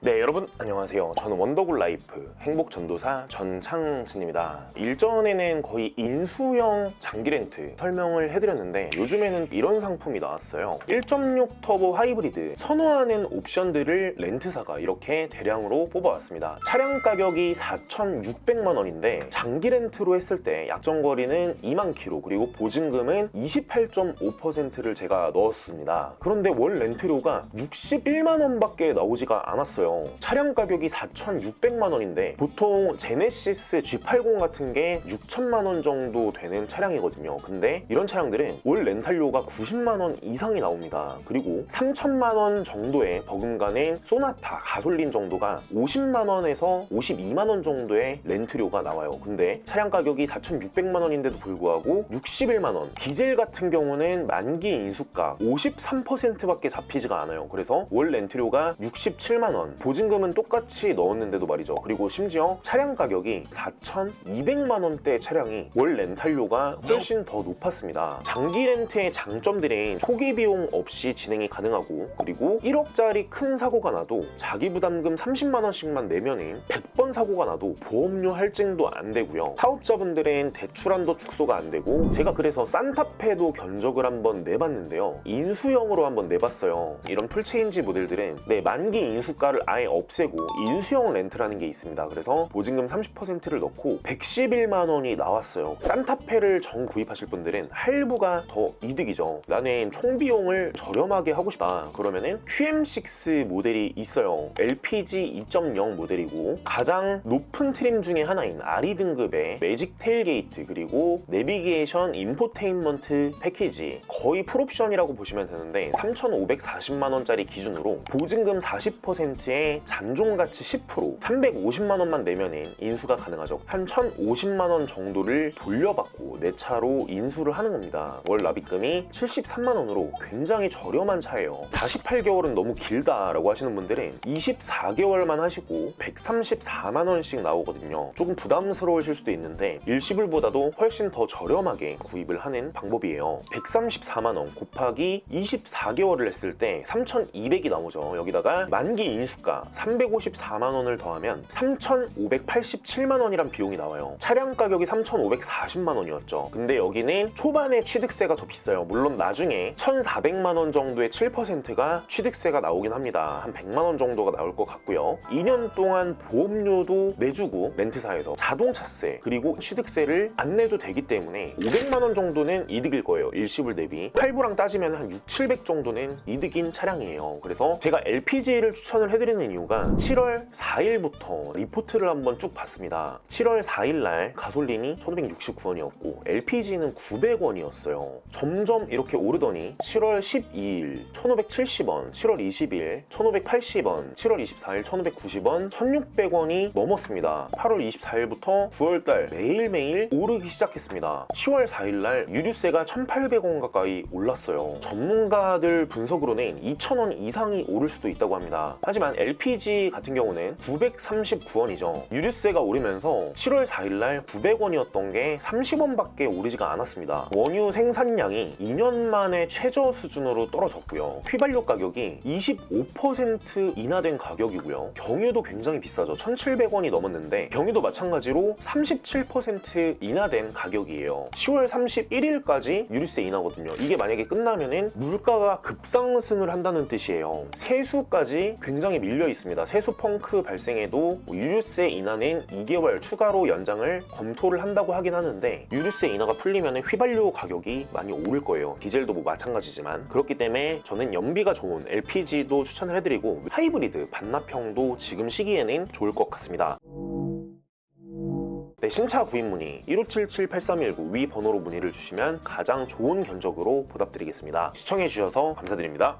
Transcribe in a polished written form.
네, 여러분 안녕하세요. 저는 원더굴 라이프 행복전도사 전창진입니다. 일전에는 거의 인수형 장기 렌트 설명을 해드렸는데 요즘에는 이런 상품이 나왔어요. 1.6 터보 하이브리드 선호하는 옵션들을 렌트사가 이렇게 대량으로 뽑아왔습니다. 차량 가격이 4,600만 원인데 장기 렌트로 했을 때 약정거리는 2만 킬로 그리고 보증금은 28.5%를 제가 넣었습니다. 그런데 월 렌트료가 61만 원밖에 나오지가 않았어요. 차량 가격이 4,600만 원인데 보통 제네시스 G80 같은 게 6천만 원 정도 되는 차량이거든요. 근데 이런 차량들은 월 렌탈료가 90만 원 이상이 나옵니다. 그리고 3천만 원 정도의 버금가는 소나타 가솔린 정도가 50만 원에서 52만 원 정도의 렌트료가 나와요. 근데 차량 가격이 4,600만 원인데도 불구하고 61만 원, 디젤 같은 경우는 만기 인수가 53%밖에 잡히지가 않아요. 그래서 월 렌트료가 67만 원, 보증금은 똑같이 넣었는데도 말이죠. 그리고 심지어 차량 가격이 4,200만 원대 차량이 월 렌탈료가 훨씬 더 높았습니다. 장기 렌트의 장점들은 초기 비용 없이 진행이 가능하고 그리고 1억짜리 큰 사고가 나도 자기 부담금 30만 원씩만 내면은 100번 사고가 나도 보험료 할증도 안 되고요. 사업자분들은 대출한도 축소가 안 되고 제가 그래서 산타페도 견적을 한번 내봤는데요. 인수형으로 한번 내봤어요. 이런 풀체인지 모델들은 만기 인수가를 아예 없애고 인수형 렌트라는 게 있습니다. 그래서 보증금 30%를 넣고 111만 원이 나왔어요. 산타페를 정 구입하실 분들은 할부가 더 이득이죠. 나는 총비용을 저렴하게 하고 싶다 그러면은 QM6 모델이 있어요. LPG 2.0 모델이고 가장 높은 트림 중에 하나인 RE 등급의 매직 테일게이트 그리고 내비게이션 인포테인먼트 패키지 거의 풀옵션이라고 보시면 되는데 3,540만 원짜리 기준으로 보증금 40%에 잔존가치 10% 350만 원만 내면은 인수가 가능하죠. 한 1,050만 원 정도를 돌려받고 내 차로 인수를 하는 겁니다. 월 납입금이 73만 원으로 굉장히 저렴한 차예요. 48개월은 너무 길다라고 하시는 분들은 24개월만 하시고 134만 원씩 나오거든요. 조금 부담스러우실 수도 있는데 일시불보다도 훨씬 더 저렴하게 구입을 하는 방법이에요. 134만 원 곱하기 24개월을 했을 때 3,200이 나오죠. 여기다가 만기 인수가 354만 원을 더하면 3,587만 원이란 비용이 나와요. 차량 가격이 3,540만 원이었죠. 근데 여기는 초반에 취득세가 더 비싸요. 물론 나중에 1,400만 원 정도의 7%가 취득세가 나오긴 합니다. 한 100만 원 정도가 나올 것 같고요. 2년 동안 보험료도 내주고 렌트사에서 자동차세 그리고 취득세를 안 내도 되기 때문에 500만 원 정도는 이득일 거예요. 일시불 대비. 할부랑 따지면 한 6, 700 정도는 이득인 차량이에요. 그래서 제가 LPG를 추천을 해드리는 이유가 7월 4일부터 리포트를 한번 쭉 봤습니다. 7월 4일날 가솔린이 1,569원이었고 LPG는 900원이었어요. 점점 이렇게 오르더니 7월 12일 1,570원, 7월 20일 1,580원, 7월 24일 1,590원, 1,600원이 넘었습니다. 8월 24일부터 9월달 매일매일 오르기 시작했습니다. 10월 4일날 유류세가 1,800원 가까이 올랐어요. 전문가들 분석으로는 2,000원 이상이 오를 수도 있다고 합니다. 하지만 LPG 같은 경우는 939원이죠. 유류세가 오르면서 7월 4일날 900원이었던 게 30원밖에 오르지가 않았습니다. 원유 생산량이 2년 만에 최저 수준으로 떨어졌고요. 휘발유 가격이 25% 인하된 가격이고요. 경유도 굉장히 비싸죠. 1,700원이 넘었는데 경유도 마찬가지로 37% 인하된 가격이에요. 10월 31일까지 유류세 인하거든요. 이게 만약에 끝나면은 물가가 급상승을 한다는 뜻이에요. 세수까지 굉장히 밀려 있습니다. 세수 펑크 발생에도 유류세 인하는 2개월 추가로 연장을 검토를 한다고 하긴 하는데 유류세 인하가 풀리면 휘발유 가격이 많이 오를 거예요. 디젤도 뭐 마찬가지지만 그렇기 때문에 저는 연비가 좋은 LPG도 추천을 해드리고 하이브리드 반납형도 지금 시기에는 좋을 것 같습니다. 신차 구입 문의 1577-8319 위 번호로 문의를 주시면 가장 좋은 견적으로 보답드리겠습니다. 시청해주셔서 감사드립니다.